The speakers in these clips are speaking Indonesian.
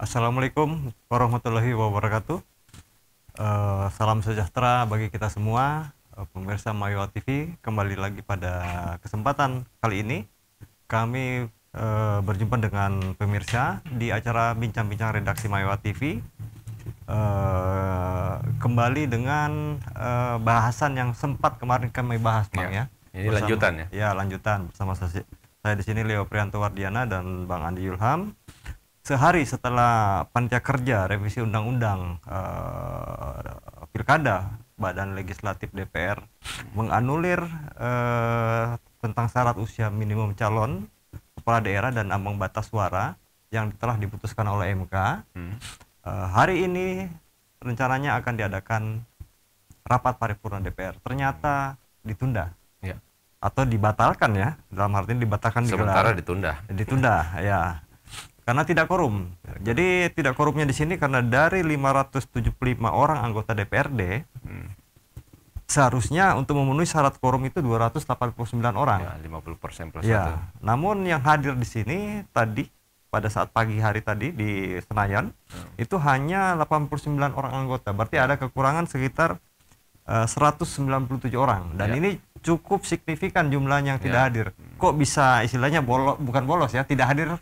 Assalamualaikum warahmatullahi wabarakatuh. Salam sejahtera bagi kita semua, pemirsa Mayowa TV. Kembali lagi pada kesempatan kali ini, kami berjumpa dengan pemirsa di acara Bincang-Bincang Redaksi Mayowa TV. Kembali dengan bahasan yang sempat kemarin kami bahas, Bang, ya. Ini lanjutan ya? Ya, lanjutan bersama saya di sini Leo Prianto Wardiana dan Bang Andi Yulham. Sehari setelah panitia kerja revisi undang-undang pilkada, Badan Legislatif DPR menganulir tentang syarat usia minimum calon kepala daerah dan ambang batas suara yang telah diputuskan oleh MK. Hari ini rencananya akan diadakan rapat paripurna DPR. Ternyata ditunda. Ya. Atau dibatalkan, ya. Dalam arti dibatalkan Sementara ditunda, ya. Karena tidak korum. Jadi tidak korumnya di sini karena dari 575 orang anggota DPRD, seharusnya untuk memenuhi syarat korum itu 289 orang. Ya, 50% plus Ya. 1. Namun yang hadir di sini tadi pada saat pagi hari tadi di Senayan itu hanya 89 orang anggota. Berarti ada kekurangan sekitar 197 orang, dan ini cukup signifikan jumlahnya yang tidak hadir. Kok bisa istilahnya bukan bolos ya, tidak hadir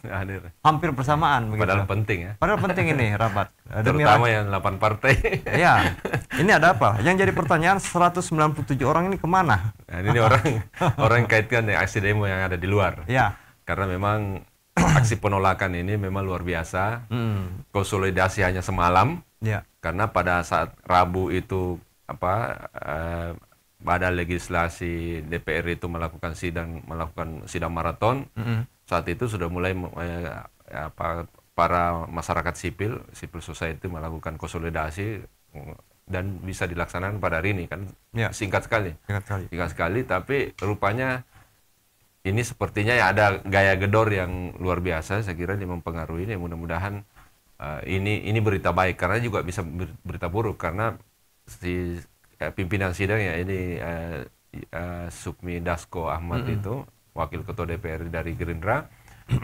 hampir bersamaan begitu. Padahal penting ya. Padahal penting ini rapat. Terutama yang 8 partai. Ya, ini ada apa? Yang jadi pertanyaan 197 orang ini kemana? Nah, ini orang kaitkan dengan aksi demo yang ada di luar. Ya. Karena memang aksi penolakan ini memang luar biasa. Konsolidasi hanya semalam. Ya. Karena pada saat Rabu itu Badan Legislasi DPR itu melakukan sidang maraton. Saat itu sudah mulai para masyarakat civil society melakukan konsolidasi dan bisa dilaksanakan pada hari ini kan. Singkat sekali, tapi rupanya ini sepertinya ya ada gaya gedor yang luar biasa. Saya kira ini mempengaruhi ini. Mudah-mudahan ini berita baik, karena juga bisa berita buruk karena si pimpinan sidang ya ini Sukmi Dasko Ahmad itu wakil ketua DPR dari Gerindra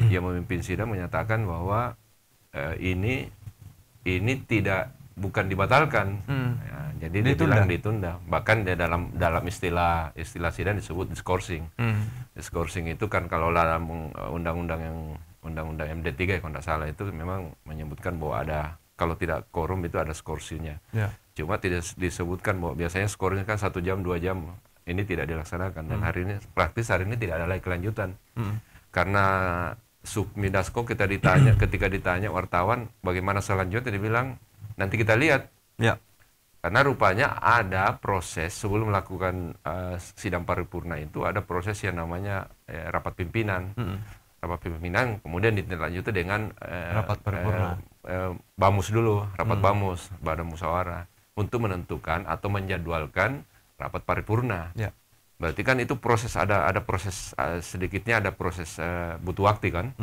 yang memimpin sidang menyatakan bahwa ini bukan dibatalkan, jadi dia bilang ditunda. Bahkan dia dalam istilah sidang disebut discoursing. Discoursing itu kan kalau dalam undang-undang MD3 kalau tidak salah itu memang menyebutkan bahwa ada, kalau tidak quorum itu ada skorsinya. Cuma tidak disebutkan bahwa biasanya skornya kan 1 jam 2 jam. Ini tidak dilaksanakan, dan hari ini tidak ada lagi kelanjutan. Karena Sukmi Dasko ketika ditanya wartawan bagaimana selanjutnya, dia bilang nanti kita lihat. Karena rupanya ada proses sebelum melakukan sidang paripurna itu, ada proses yang namanya rapat pimpinan. Rapat pimpinan kemudian ditindaklanjuti dengan rapat paripurna. Bamus dulu, rapat Bamus, Badan Musyawarah, untuk menentukan atau menjadwalkan rapat paripurna. Berarti kan itu proses, ada proses sedikitnya ada proses butuh waktu kan.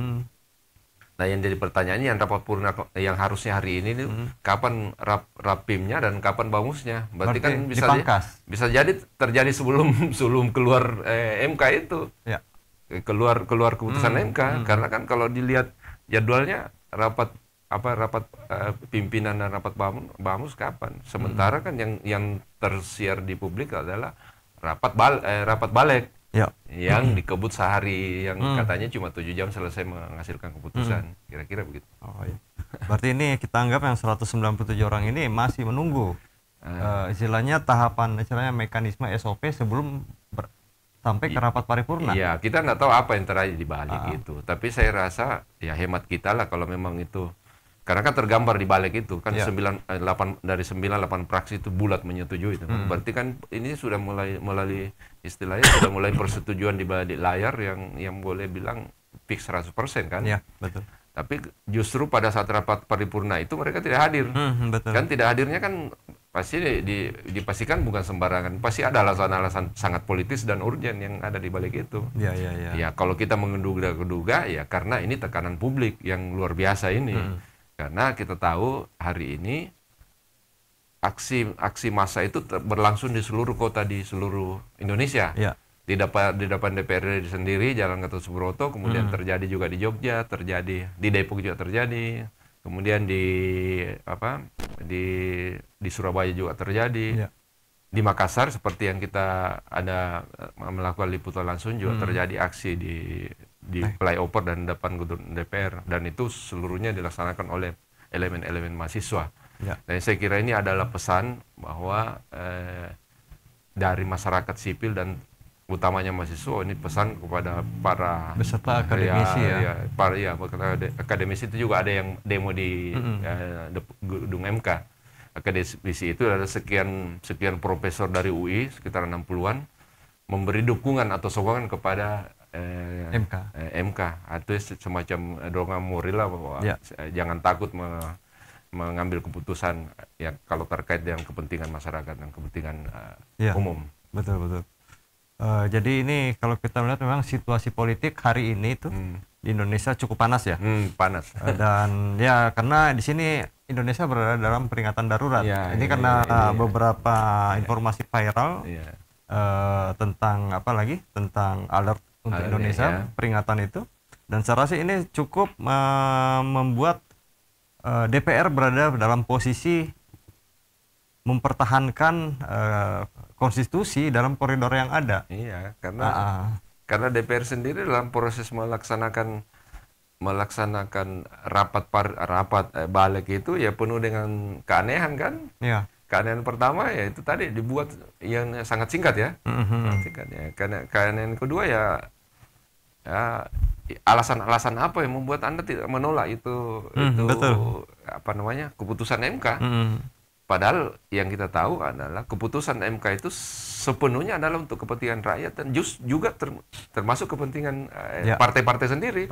Nah, yang jadi pertanyaannya yang rapat paripurna yang harusnya hari ini kapan rapimnya dan kapan bamusnya? Berarti kan bisa jadi terjadi sebelum keluar MK itu. Keluar keputusan MK, karena kan kalau dilihat jadwalnya rapat pimpinan dan rapat bamus kapan? Sementara kan yang tersiar di publik adalah rapat balik yang dikebut sehari, yang katanya cuma 7 jam selesai menghasilkan keputusan. Kira-kira begitu. Berarti ini kita anggap yang 197 orang ini masih menunggu istilahnya mekanisme SOP sebelum sampai ke rapat paripurna. Iya, kita nggak tahu apa yang terjadi di balik itu. Tapi saya rasa ya hemat kita lah kalau memang itu, karena kan tergambar di balik itu kan 8 fraksi itu bulat menyetujui itu. Berarti kan ini sudah mulai istilahnya sudah mulai persetujuan di balik layar yang boleh bilang fix 100% kan? Iya, betul. Tapi justru pada saat rapat paripurna itu mereka tidak hadir. Betul. Kan tidak hadirnya kan pasti dipastikan bukan sembarangan. Pasti ada alasan-alasan sangat politis dan urgen yang ada di balik itu. Ya, kalau kita menduga ya karena ini tekanan publik yang luar biasa ini. Karena kita tahu hari ini aksi massa itu berlangsung di seluruh kota di seluruh Indonesia. Di depan DPRD sendiri, Jalan Gatot Subroto, kemudian terjadi juga di Jogja, terjadi di Depok juga terjadi, kemudian di Surabaya juga terjadi. Di Makassar seperti yang kita ada melakukan liputan langsung juga terjadi aksi di flyover dan depan gedung DPR, dan itu seluruhnya dilaksanakan oleh elemen-elemen mahasiswa. Dan saya kira ini adalah pesan bahwa dari masyarakat sipil dan utamanya mahasiswa, ini pesan kepada para beserta akademisi akademisi itu juga ada yang demo di gedung MK. Akademisi itu ada sekian profesor dari UI sekitar 60-an memberi dukungan atau sokongan kepada MK atau semacam dorongan moral bahwa jangan takut mengambil keputusan ya kalau terkait dengan kepentingan masyarakat dan kepentingan umum. Betul. Jadi ini kalau kita melihat memang situasi politik hari ini itu di Indonesia cukup panas ya. Panas. Dan ya karena di sini Indonesia berada dalam peringatan darurat. Ini karena beberapa informasi viral tentang tentang alert untuk Indonesia, peringatan itu. Dan saya rasa ini cukup membuat DPR berada dalam posisi mempertahankan konstitusi dalam koridor yang ada. Iya, karena DPR sendiri dalam proses melaksanakan rapat balik itu ya penuh dengan keanehan kan. Keanehan pertama ya itu tadi dibuat yang sangat singkat ya. Singkat ya. Karena keanehan kedua ya alasan-alasan apa yang membuat Anda tidak menolak itu betul. Keputusan MK. Padahal yang kita tahu adalah keputusan MK itu sepenuhnya adalah untuk kepentingan rakyat dan juga termasuk kepentingan partai-partai sendiri.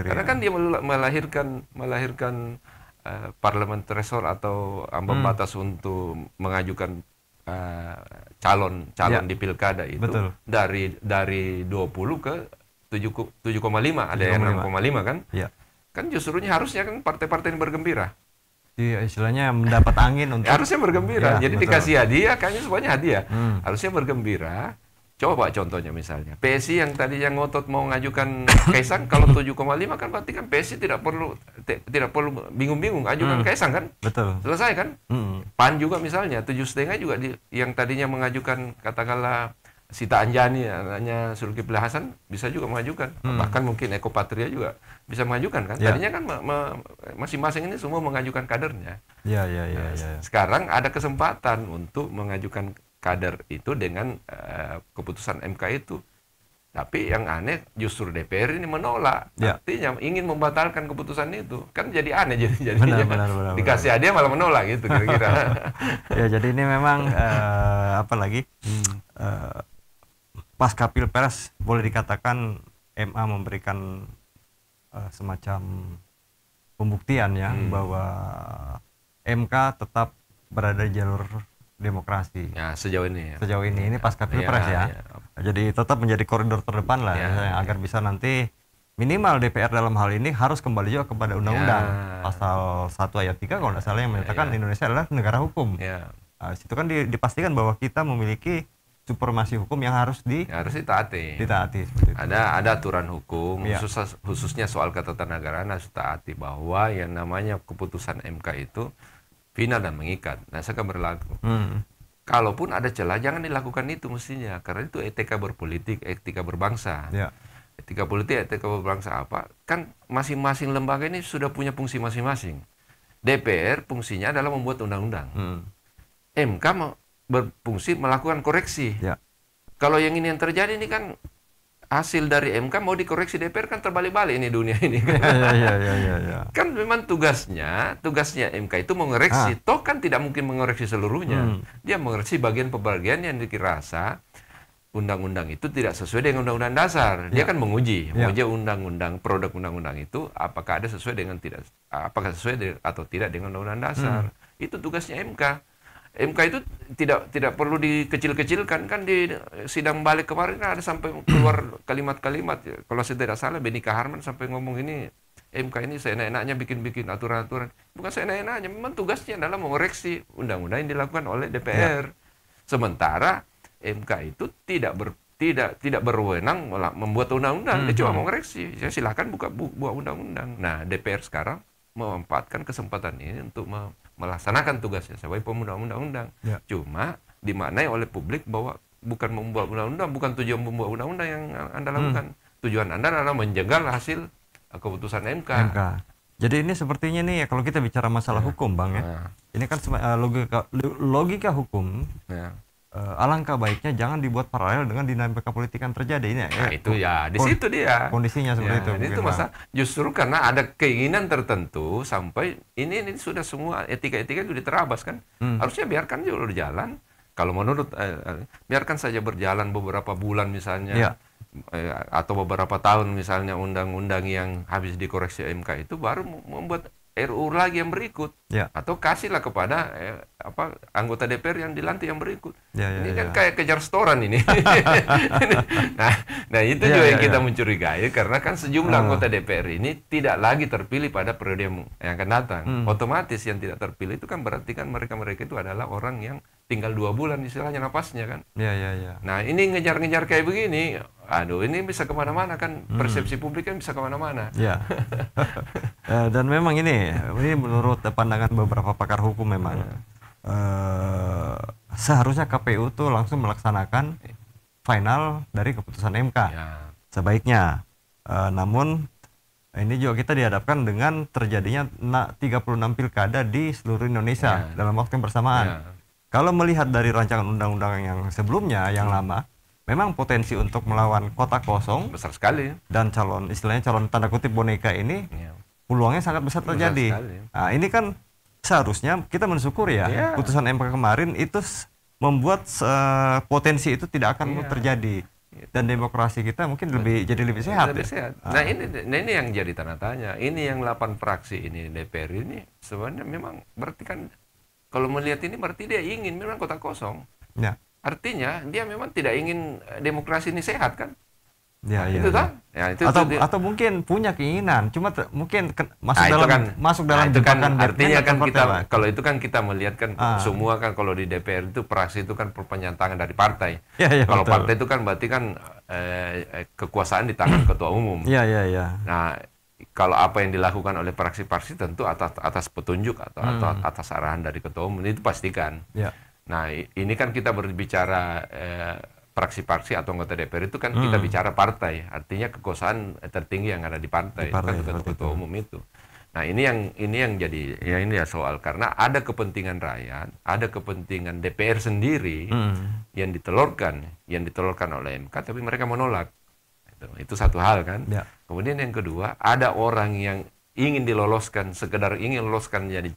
Karena kan dia melahirkan parliament threshold atau ambang batas untuk mengajukan calon di pilkada itu. Betul. dari 20 ke 7,5, ada yang 6,5 kan? Kan justrunya harusnya kan partai-partai yang bergembira. Iya, istilahnya mendapat angin untuk harusnya bergembira. Jadi betul. Dikasih hadiah, kayaknya semuanya hadiah. Harusnya bergembira. Coba contohnya misalnya PSI yang tadi yang ngotot mau mengajukan Kaisang, kalau 7,5 kan berarti kan PSI tidak perlu bingung-bingung ajukan Kaisang kan? Betul. Selesai kan? PAN juga misalnya 7,5 juga yang tadinya mengajukan katakanlah Sita Anjani, anaknya Zulkifli Hasan bisa juga mengajukan, bahkan mungkin Eko Patria juga bisa mengajukan kan. Tadinya kan masing-masing ini semua mengajukan kadernya. Sekarang ada kesempatan untuk mengajukan kader itu dengan keputusan MK itu. Tapi yang aneh justru DPR ini menolak, artinya ingin membatalkan keputusan itu. Kan jadi aneh jadinya. Benar, dikasih hadiah malah menolak gitu kira-kira. Ya jadi ini memang pasca Pilpres boleh dikatakan MA memberikan semacam pembuktian ya bahwa MK tetap berada di jalur demokrasi. Ya, sejauh ini ini pasca Pilpres Jadi tetap menjadi koridor terdepan lah agar bisa nanti minimal DPR dalam hal ini harus kembali juga kepada undang-undang pasal 1 ayat 3 kalau tidak salah yang menyatakan Indonesia adalah negara hukum. Situ kan dipastikan bahwa kita memiliki supremasi hukum yang harus ditaati. Ada aturan hukum khususnya soal ketatanegaraan harus ditaati, bahwa yang namanya keputusan MK itu final dan mengikat. Nah, sekarang berlaku. Kalaupun ada celah jangan dilakukan itu mestinya, karena itu etika berpolitik, etika berbangsa. Etika politik, etika berbangsa apa? Kan masing-masing lembaga ini sudah punya fungsi masing-masing. DPR fungsinya adalah membuat undang-undang. MK berfungsi melakukan koreksi. Kalau yang ini yang terjadi ini kan hasil dari MK mau dikoreksi DPR kan terbalik-balik ini dunia ini. Kan memang tugasnya MK itu mengoreksi. Toh kan tidak mungkin mengoreksi seluruhnya. Dia mengoreksi bagian-bagian yang dikirasa undang-undang itu tidak sesuai dengan undang-undang dasar. Dia kan menguji undang-undang, produk undang-undang itu apakah ada sesuai dengan apakah sesuai atau tidak dengan undang-undang dasar. Itu tugasnya MK. MK itu tidak perlu dikecil-kecilkan kan. Di sidang balik kemarin kan ada sampai keluar kalimat-kalimat kalau saya tidak salah Benika Harman sampai ngomong ini MK ini seenak-enaknya bikin aturan-aturan. Bukan seenak-enaknya, memang tugasnya adalah mengoreksi undang-undang yang dilakukan oleh DPR. Sementara MK itu tidak berwenang membuat undang-undang, dia cuma mengoreksi. Silakan buat undang-undang. Nah, DPR sekarang memanfaatkan kesempatan ini untuk melaksanakan tugasnya sebagai pembuat undang-undang. Cuma dimaknai oleh publik bahwa bukan membuat undang-undang, bukan tujuan membuat undang-undang yang Anda lakukan. Tujuan Anda adalah menjegal hasil keputusan MK. Jadi ini sepertinya nih kalau kita bicara masalah hukum, Bang ya. Ini kan logika hukum. Alangkah baiknya jangan dibuat paralel dengan dinamika politik yang terjadi ini. Itu ya, di situ dia kondisinya seperti itu. Itu masa justru karena ada keinginan tertentu sampai ini sudah semua etika-etika itu diterabas kan. Harusnya biarkan dulu jalan. Kalau menurut biarkan saja berjalan beberapa bulan misalnya, atau beberapa tahun misalnya undang-undang yang habis dikoreksi MK itu baru membuat RUU lagi yang berikut, atau kasihlah kepada anggota DPR yang dilantik yang berikut. Ini kan kayak kejar setoran ini. nah itu juga yang kita mencurigai, karena kan sejumlah anggota DPR ini tidak lagi terpilih pada periode yang akan datang. Otomatis yang tidak terpilih itu kan berarti kan mereka itu adalah orang yang tinggal 2 bulan istilahnya napasnya kan. Nah ini ngejar-ngejar kayak begini, aduh ini bisa kemana-mana kan, persepsi publik kan bisa kemana-mana. Dan memang ini menurut pandangan beberapa pakar hukum memang seharusnya KPU tuh langsung melaksanakan final dari keputusan MK sebaiknya. Namun ini juga kita dihadapkan dengan terjadinya 36 pilkada di seluruh Indonesia dalam waktu yang bersamaan. Kalau melihat dari rancangan undang-undang yang sebelumnya, yang lama, memang potensi untuk melawan kota kosong besar sekali. Dan istilahnya calon tanda kutip boneka ini peluangnya sangat besar terjadi. Nah, ini kan seharusnya kita mensyukuri putusan MK kemarin itu membuat potensi itu tidak akan terjadi. Dan demokrasi kita mungkin jadi lebih sehat. Nah ini yang jadi tanda tanya. Ini yang 8 fraksi ini DPR ini sebenarnya memang berarti kan, kalau melihat ini berarti dia ingin memang kota kosong. Artinya dia memang tidak ingin demokrasi ini sehat kan? Atau mungkin punya keinginan, cuma mungkin masuk dalam jebakan. Artinya kan kita, kalau itu kan kita melihat kan semua kan, kalau di DPR itu fraksi itu kan perpanjangan dari partai. Kalau partai itu kan berarti kan kekuasaan di tangan ketua umum. Nah kalau apa yang dilakukan oleh fraksi-fraksi tentu atas petunjuk atau atas arahan dari ketua umum, itu pastikan. Nah ini kan kita berbicara fraksi-fraksi atau anggota DPR itu kan kita bicara partai, artinya kekuasaan tertinggi yang ada di partai kan ketua umum itu. Nah ini yang jadi ini soal, karena ada kepentingan rakyat, ada kepentingan DPR sendiri yang ditelurkan oleh MK, tapi mereka menolak. Itu satu hal kan. Kemudian yang kedua, ada orang yang ingin diloloskan, sekedar ingin loloskan jadi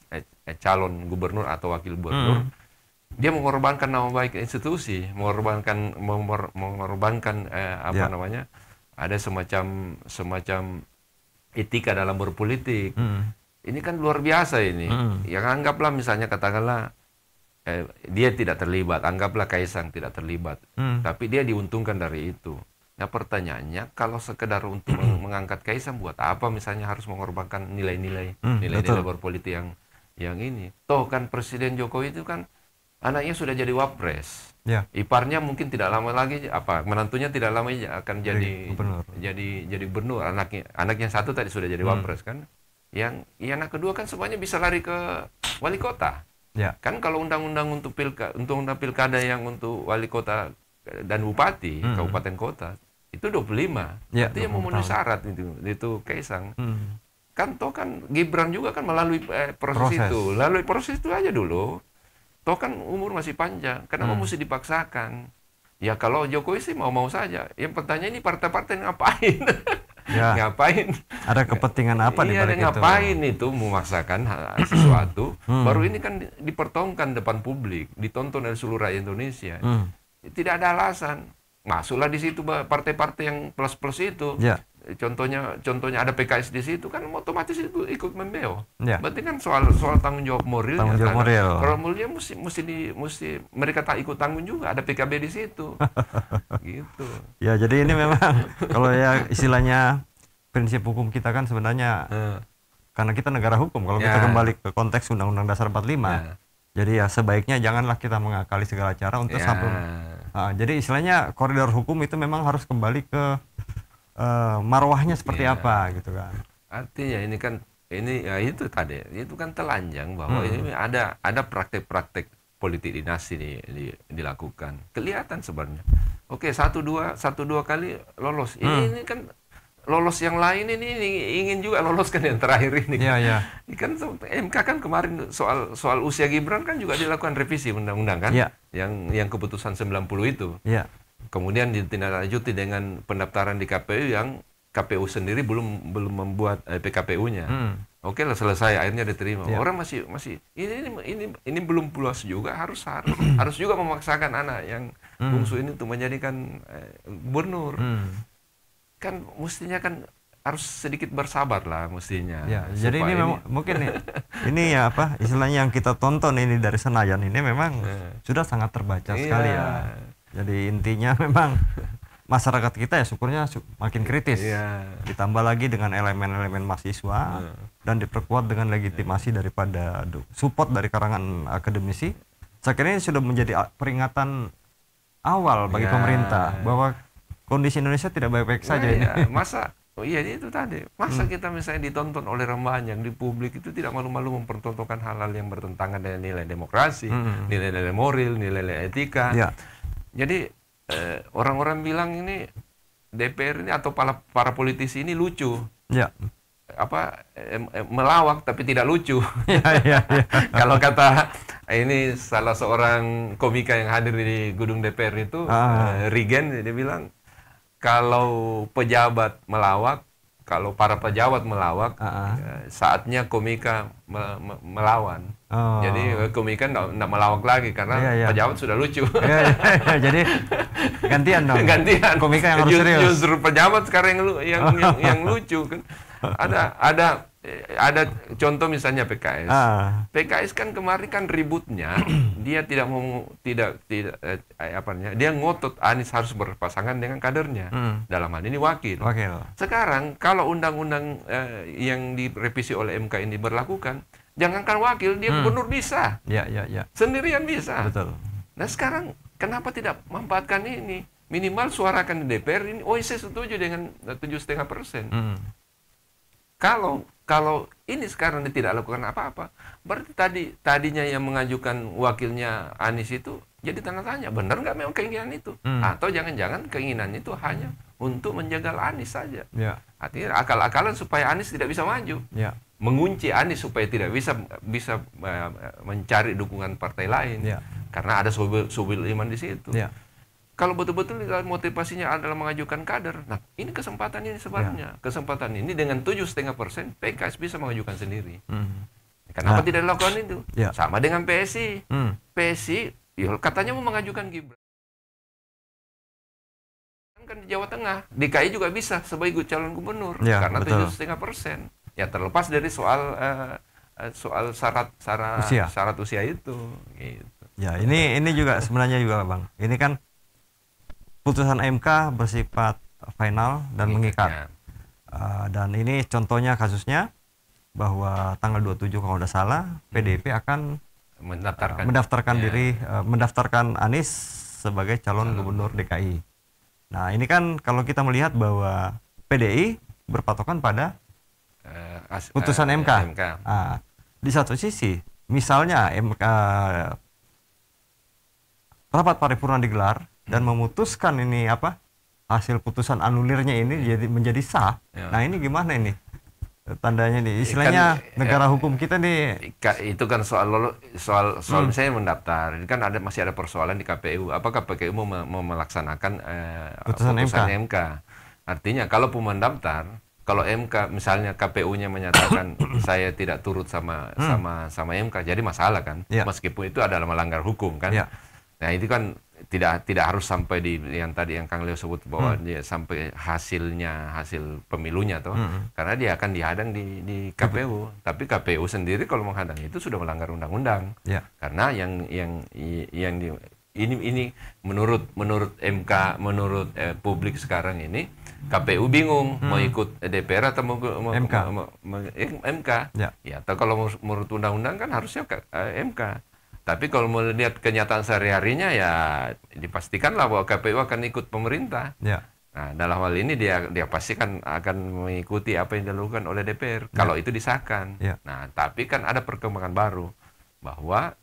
calon gubernur atau wakil gubernur. Dia mengorbankan nama baik institusi, mengorbankan ada semacam etika dalam berpolitik. Ini kan luar biasa ini. Yang anggaplah misalnya katakanlah dia tidak terlibat, anggaplah Kaisang tidak terlibat, tapi dia diuntungkan dari itu. Nah pertanyaannya, kalau sekedar untuk mengangkat Kaisang, buat apa misalnya harus mengorbankan nilai-nilai berpolitik yang ini? Toh kan Presiden Jokowi itu kan anaknya sudah jadi wapres, iparnya mungkin tidak lama lagi menantunya tidak lama akan jadi gubernur, anaknya satu tadi sudah jadi wapres kan, yang anak kedua kan semuanya bisa lari ke wali kota. Kan kalau undang-undang untuk pilkada yang untuk wali kota dan bupati kabupaten kota itu 25, artinya memenuhi syarat itu Kaisang. Kan toh kan Gibran juga kan melalui proses itu aja dulu. Toh kan umur masih panjang, kenapa mesti dipaksakan? Ya kalau Jokowi sih mau-mau saja. Yang pertanyaan ini partai-partai ngapain? Ngapain? Ada kepentingan apa di balik itu? Ngapain itu memaksakan sesuatu? Baru ini kan dipertontonkan depan publik, ditonton oleh seluruh rakyat Indonesia. Tidak ada alasan. Masuklah di situ partai-partai yang plus-plus itu. Contohnya ada PKS di situ kan otomatis itu ikut membeo. Berarti kan soal tanggung jawab moral. Kalau moralnya mesti mereka tak ikut tanggung juga, ada PKB di situ. Gitu. Ya jadi ini memang kalau ya istilahnya prinsip hukum kita kan sebenarnya karena kita negara hukum, kalau kita kembali ke konteks Undang-Undang Dasar 45. Jadi ya sebaiknya janganlah kita mengakali segala cara untuk sampai. Jadi istilahnya koridor hukum itu memang harus kembali ke marwahnya seperti apa gitu kan. Artinya ini kan ini ya itu tadi, itu kan telanjang bahwa ini ada praktek-praktek politik dinasti dilakukan. Kelihatan sebenarnya. Oke, satu dua kali lolos. Ini kan lolos yang lain ini ingin juga loloskan yang terakhir ini. Iya, iya. Ini kan MK kan kemarin soal usia Gibran kan juga dilakukan revisi undang-undang kan? Iya. Yang keputusan 90 itu. Iya. Kemudian ditindaklanjuti dengan pendaftaran di KPU yang KPU sendiri belum membuat PKPU-nya. Oke lah, selesai, akhirnya diterima. Ya. Orang masih ini belum puas juga, harus juga memaksakan anak yang bungsu ini untuk menjadikan gubernur. Kan mestinya kan harus sedikit bersabar lah mestinya. Ya, jadi ini memang mungkin ini ya apa istilahnya yang kita tonton ini dari Senayan ini memang sudah sangat terbaca sekali ya. Jadi intinya memang masyarakat kita ya syukurnya makin kritis. Ditambah lagi dengan elemen-elemen mahasiswa dan diperkuat dengan legitimasi daripada support dari karangan akademisi. Saya kira ini sudah menjadi peringatan awal bagi pemerintah bahwa kondisi Indonesia tidak baik-baik saja ini. Itu tadi. Masa kita misalnya ditonton oleh rembahan di publik itu tidak malu-malu mempertontonkan hal-hal yang bertentangan dengan nilai demokrasi, nilai-nilai moral, nilai-nilai etika. Jadi orang-orang bilang ini DPR ini atau para politisi ini lucu. Melawak tapi tidak lucu. Kalau kata ini salah seorang komika yang hadir di gedung DPR itu, Rigen, dia bilang kalau pejabat melawak, kalau para pejabat melawak, saatnya komika melawan. Jadi komika nggak melawak lagi karena pejabat sudah lucu. Jadi gantian dong. Gantian. Komika yang harus serius. Justru pejabat sekarang yang lucu kan. Ada contoh misalnya PKS. PKS kan kemarin kan ributnya dia dia ngotot Anies harus berpasangan dengan kadernya. Dalam hal ini wakil. Sekarang kalau undang-undang yang direvisi oleh MK ini berlakukan, jangankan wakil, dia gubernur bisa. Sendirian bisa. Betul. Nah sekarang kenapa tidak memanfaatkan ini? Minimal suarakan di DPR ini. Saya setuju dengan 7,5%. Kalau ini sekarang dia tidak lakukan apa-apa, berarti tadinya yang mengajukan wakilnya Anies itu jadi tanda tanya, benar nggak memang keinginan itu? Atau jangan-jangan keinginan itu hanya untuk menjagal Anies saja. Artinya akal-akalan supaya Anies tidak bisa maju. Mengunci Anies supaya tidak bisa mencari dukungan partai lain. Karena ada subil iman di situ. Kalau betul-betul motivasinya adalah mengajukan kader, nah ini kesempatan ini sebenarnya. Kesempatan ini dengan 7,5% PKS bisa mengajukan sendiri. Kenapa tidak dilakukan itu? Sama dengan PSI. PSI katanya mau mengajukan Gibran. Kan di Jawa Tengah, DKI juga bisa sebagai calon gubernur karena 7,5%. Ya terlepas dari soal syarat usia itu. Gitu. Ya ini juga sebenarnya juga Bang. Ini kan putusan MK bersifat final dan mengikat. Dan ini contohnya kasusnya bahwa tanggal 27 kalau tidak salah PDIP akan mendaftarkan Anies sebagai calon gubernur DKI. Nah ini kan kalau kita melihat bahwa PDI berpatokan pada putusan MK. Di satu sisi misalnya MK rapat paripurna digelar dan memutuskan ini hasil putusan anulirnya ini menjadi sah. Nah ini gimana ini tandanya nih istilahnya negara hukum kita nih. Itu kan soal misalnya mendaftar ini kan masih ada persoalan di KPU, apakah KPU mau melaksanakan putusan MK. Artinya kalau mendaftar, kalau MK misalnya KPU-nya menyatakan saya tidak turut sama MK, jadi masalah kan. Meskipun itu adalah melanggar hukum kan. Nah itu kan tidak harus sampai di yang tadi yang Kang Leo sebut bahwa dia sampai hasil pemilunya karena dia akan dihadang di KPU. Tapi KPU sendiri kalau menghadang itu sudah melanggar undang-undang. Karena ini menurut MK, menurut publik sekarang ini KPU bingung mau ikut DPR atau mau MK. Atau kalau menurut undang-undang kan harusnya MK. Tapi kalau melihat kenyataan sehari-harinya ya dipastikanlah bahwa KPU akan ikut pemerintah. Nah, dalam hal ini dia pasti kan akan mengikuti apa yang dilakukan oleh DPR kalau itu disahkan. Nah, tapi kan ada perkembangan baru bahwa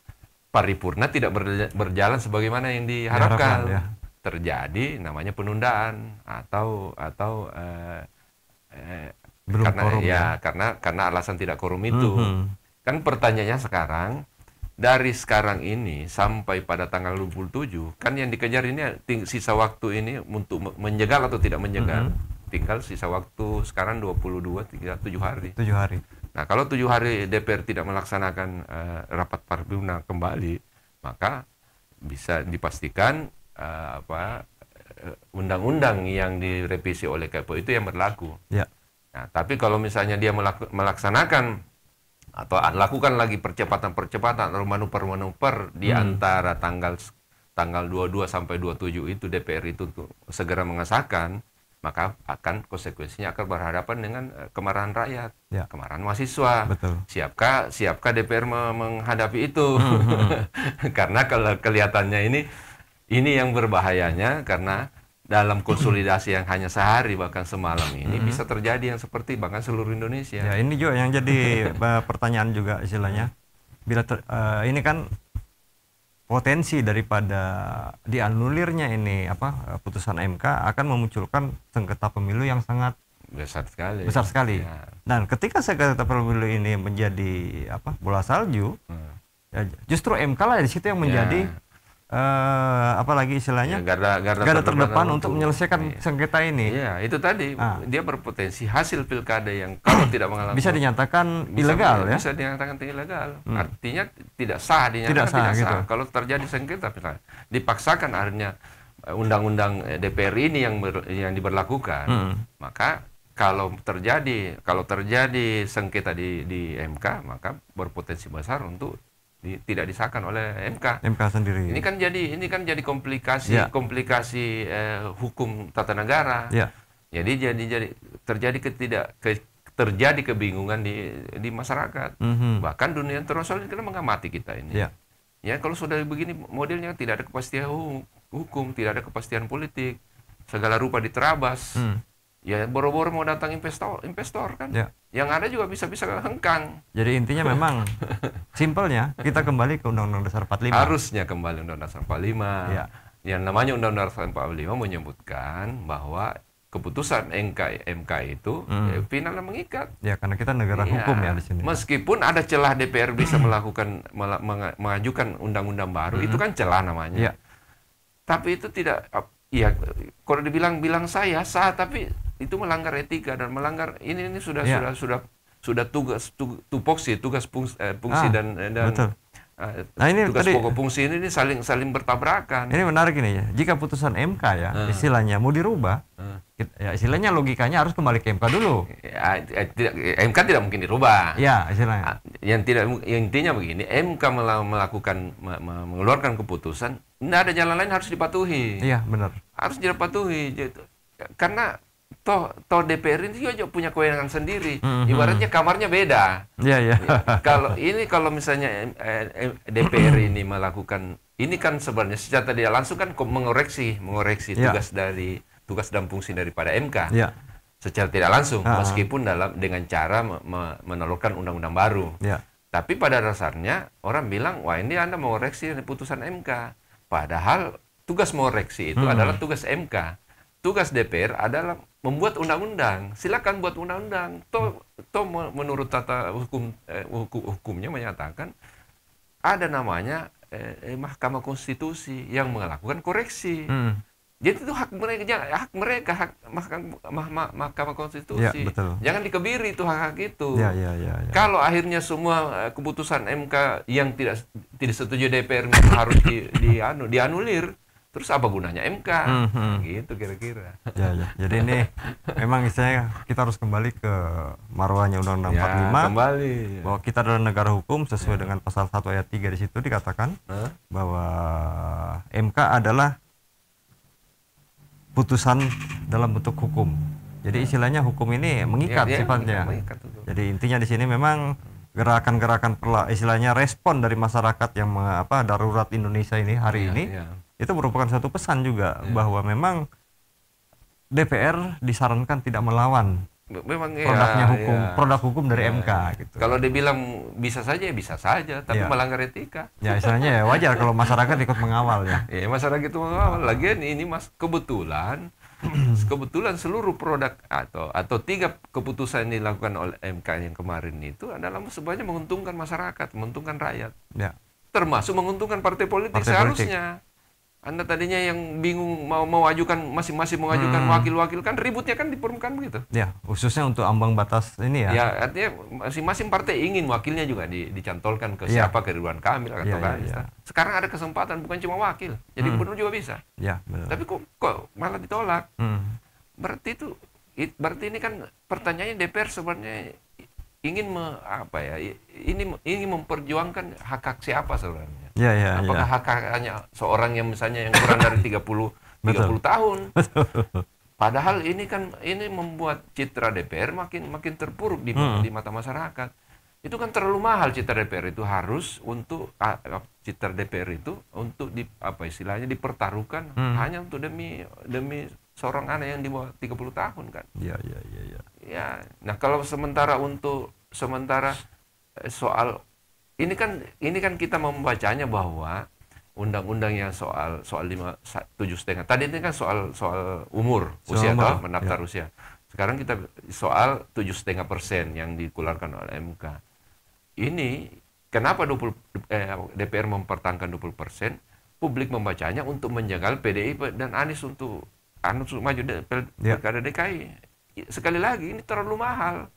paripurna tidak berjalan sebagaimana yang diharapkan. Terjadi namanya penundaan atau belum karena korum, karena alasan tidak korum itu. Kan pertanyaannya sekarang, dari sekarang ini sampai pada tanggal 27, kan yang dikejar ini sisa waktu ini untuk menjegal atau tidak menjegal. Tinggal sisa waktu sekarang 22, tinggal 7 hari. 7 hari. Nah, kalau 7 hari DPR tidak melaksanakan rapat paripurna kembali, maka bisa dipastikan undang-undang yang direvisi oleh KPU itu yang berlaku. Nah, tapi kalau misalnya dia melaksanakan atau lakukan lagi percepatan atau manuver di antara tanggal 22 sampai 27 itu DPR itu segera mengesahkan, maka akan konsekuensinya akan berhadapan dengan kemarahan rakyat, kemarahan mahasiswa. Siapkah DPR menghadapi itu? Karena kalau kelihatannya ini yang berbahayanya, karena dalam konsolidasi yang hanya sehari bahkan semalam ini bisa terjadi yang seperti bahkan seluruh Indonesia. Ya, ini juga yang jadi pertanyaan juga istilahnya. Bila ini kan potensi daripada dianulirnya ini putusan MK akan memunculkan sengketa pemilu yang sangat besar sekali. Dan ketika sengketa pemilu ini menjadi bola salju, justru MK lah di situ yang menjadi apalagi istilahnya garda terdepan untuk menyelesaikan sengketa ini. Iya, itu tadi dia berpotensi hasil pilkada yang kalau tidak mengalami bisa dinyatakan ilegal. Bisa dinyatakan ilegal. Artinya tidak sah, dinyatakan tidak sah. Kalau terjadi sengketa pilkada, dipaksakan akhirnya undang-undang DPR ini yang diberlakukan, maka kalau terjadi sengketa di MK, maka berpotensi besar untuk tidak disahkan oleh MK sendiri. Ini kan jadi komplikasi hukum tata negara. Jadi terjadi kebingungan di masyarakat. Bahkan dunia internasional kita mengamati kita ini. Ya, kalau sudah begini modelnya tidak ada kepastian hukum, tidak ada kepastian politik, segala rupa diterabas. Ya, boro-boro mau datang investor kan. Yang ada juga bisa hengkang. Jadi intinya memang simpelnya kita kembali ke Undang-Undang Dasar 45. Harusnya kembali Undang-Undang Dasar 45. Yang namanya Undang-Undang Dasar 45 menyebutkan bahwa keputusan MK itu final dan mengikat. Ya, karena kita negara hukum ya di sini. Meskipun ada celah DPR bisa mengajukan undang-undang baru, itu kan celah namanya. Tapi itu tidak, kalau dibilang saya sah, tapi itu melanggar etika dan melanggar ini sudah tugas fungsi dan ini tugas tadi, pokok fungsi ini saling bertabrakan. Ini menarik ini ya. Jika putusan MK istilahnya mau dirubah, istilahnya logikanya harus kembali ke MK dulu. MK tidak mungkin dirubah. Ya, istilahnya. Intinya begini, MK mengeluarkan keputusan, tidak ada jalan lain, harus dipatuhi. Iya, benar. Harus dipatuhi. Karena toh DPR ini juga punya kewenangan sendiri. Ibaratnya kamarnya beda. Kalau misalnya DPR ini melakukan ini kan sebenarnya secara tidak langsung kan mengoreksi tugas dan fungsi daripada MK. Secara tidak langsung, meskipun dengan cara menelurkan undang-undang baru. Tapi pada dasarnya orang bilang, wah ini Anda mengoreksi putusan MK. Padahal tugas mengoreksi itu adalah tugas MK. Tugas DPR adalah membuat undang-undang. Silakan buat undang-undang. Toh menurut tata hukumnya menyatakan ada namanya Mahkamah Konstitusi yang melakukan koreksi. Jadi itu hak Mahkamah Konstitusi. Jangan dikebiri itu hak itu. Kalau akhirnya semua keputusan MK yang tidak setuju DPR harus dianulir, terus apa gunanya MK? Gitu kira-kira. Jadi ini memang istilahnya kita harus kembali ke marwahnya Undang-Undang 45. Kembali. Bahwa kita adalah negara hukum sesuai dengan pasal 1 ayat 3 di situ dikatakan bahwa MK adalah putusan dalam bentuk hukum. Jadi istilahnya hukum ini mengikat sifatnya. Jadi intinya di sini memang gerakan-gerakan istilahnya respon dari masyarakat yang darurat Indonesia ini hari ini. Itu merupakan satu pesan juga bahwa memang DPR disarankan tidak melawan memang produknya hukum, ya. produk hukum dari MK gitu. Kalau dibilang bisa saja, bisa saja, tapi melanggar etika. Ya istilahnya ya wajar kalau masyarakat ikut mengawal ya. Ya masyarakat itu mengawal. Lagian ini Mas, kebetulan seluruh produk atau 3 keputusan yang dilakukan oleh MK yang kemarin itu adalah sebenarnya menguntungkan masyarakat, menguntungkan rakyat. Ya. Termasuk menguntungkan partai politik seharusnya. Anda tadinya yang bingung mau ajukan masing-masing mengajukan wakil-wakil, kan ributnya kan di permukaan begitu. Ya, khususnya untuk ambang batas ini ya. Ya, artinya masing-masing partai ingin wakilnya juga dicantolkan ke siapa, ke Ridwan Kamil atau Sekarang ada kesempatan, bukan cuma wakil. Jadi gubernur juga bisa. Ya, benar. Tapi kok malah ditolak. Berarti ini kan pertanyaannya DPR sebenarnya ingin ini memperjuangkan hak siapa sebenarnya? Apakah hak hanya seorang yang misalnya yang kurang dari 30 tahun? Padahal ini membuat citra DPR makin terpuruk di mata masyarakat. Itu kan terlalu mahal citra DPR itu, harus untuk citra DPR itu untuk istilahnya dipertaruhkan hanya untuk demi seorang anak yang di bawah 30 tahun kan. Ya. Nah, kalau sementara soal ini kan kita membacanya bahwa undang-undang yang soal 7,5 tadi ini kan soal umur usia atau mendaftar usia. Sekarang kita soal 7,5% yang dikeluarkan oleh MK. Ini kenapa DPR mempertahankan 20%? Publik membacanya untuk menjaga PDI dan Anies untuk maju pilkada DKI. Sekali lagi ini terlalu mahal.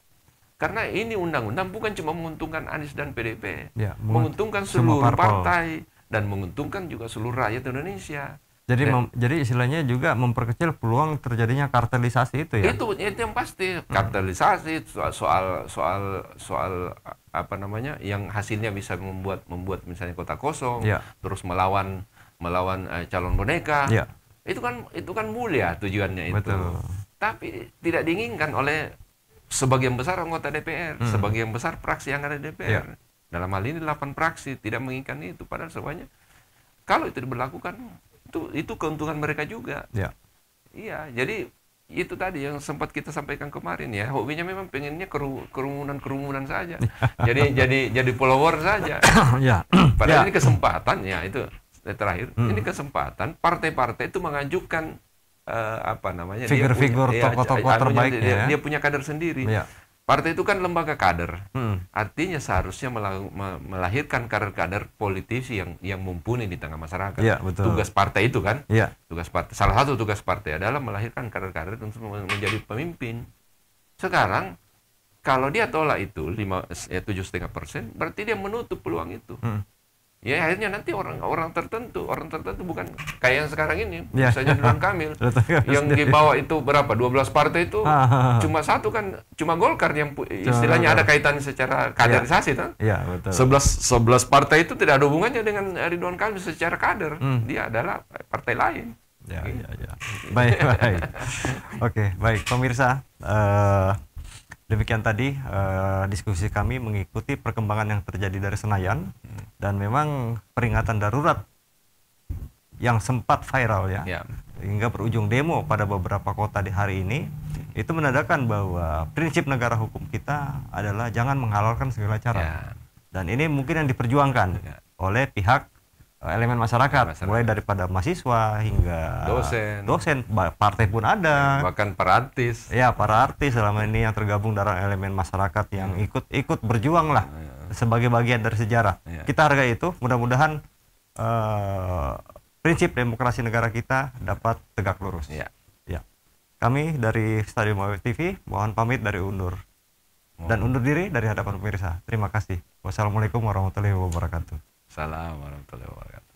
Karena ini undang-undang bukan cuma menguntungkan Anies dan PDIP, menguntungkan seluruh partai dan menguntungkan juga seluruh rakyat Indonesia. Jadi istilahnya juga memperkecil peluang terjadinya kartelisasi itu ya. Itu yang pasti, kartelisasi soal yang hasilnya bisa membuat misalnya kota kosong, terus melawan calon boneka. Itu kan mulia tujuannya itu. Betul. Tapi tidak diinginkan oleh sebagian besar anggota DPR, sebagian besar fraksi yang ada di DPR. Dalam hal ini 8 fraksi tidak menginginkan itu, padahal semuanya kalau itu diberlakukan itu keuntungan mereka juga. Iya, jadi itu tadi yang sempat kita sampaikan kemarin ya, hobinya memang pengennya kerumunan saja. jadi follower saja. Padahal ini kesempatan ya, itu terakhir. Ini kesempatan partai-partai itu mengajukan figur-figur tokoh-tokoh terbaiknya. Dia punya kader sendiri. Partai itu kan lembaga kader. Artinya seharusnya melahirkan kader-kader politisi yang mumpuni di tengah masyarakat. Tugas partai itu kan. Salah satu tugas partai adalah melahirkan kader-kader untuk menjadi pemimpin. Sekarang kalau dia tolak itu 7,5%, berarti dia menutup peluang itu. Ya akhirnya nanti orang tertentu bukan kayak yang sekarang ini, misalnya Ridwan Kamil yang dibawa itu berapa, 12 partai itu cuma satu kan, cuma Golkar yang istilahnya ada kaitan secara kaderisasi kan. 11 partai itu tidak ada hubungannya dengan Ridwan Kamil secara kader. Dia adalah partai lain. Baik. Oke, baik pemirsa, demikian tadi diskusi kami mengikuti perkembangan yang terjadi dari Senayan, dan memang peringatan darurat yang sempat viral hingga berujung demo pada beberapa kota di hari ini, itu menandakan bahwa prinsip negara hukum kita adalah jangan menghalalkan segala cara. Dan ini mungkin yang diperjuangkan oleh pihak elemen masyarakat, mulai daripada mahasiswa hingga dosen, partai pun ada, bahkan para artis. Para artis selama ini yang tergabung dalam elemen masyarakat yang ikut berjuang lah sebagai bagian dari sejarah. Kita hargai itu. Mudah-mudahan prinsip demokrasi negara kita dapat tegak lurus. Kami dari Stadium Web TV mohon pamit dari undur diri dari hadapan pemirsa. Terima kasih. Wassalamualaikum warahmatullahi wabarakatuh. Assalamualaikum warahmatullahi wabarakatuh.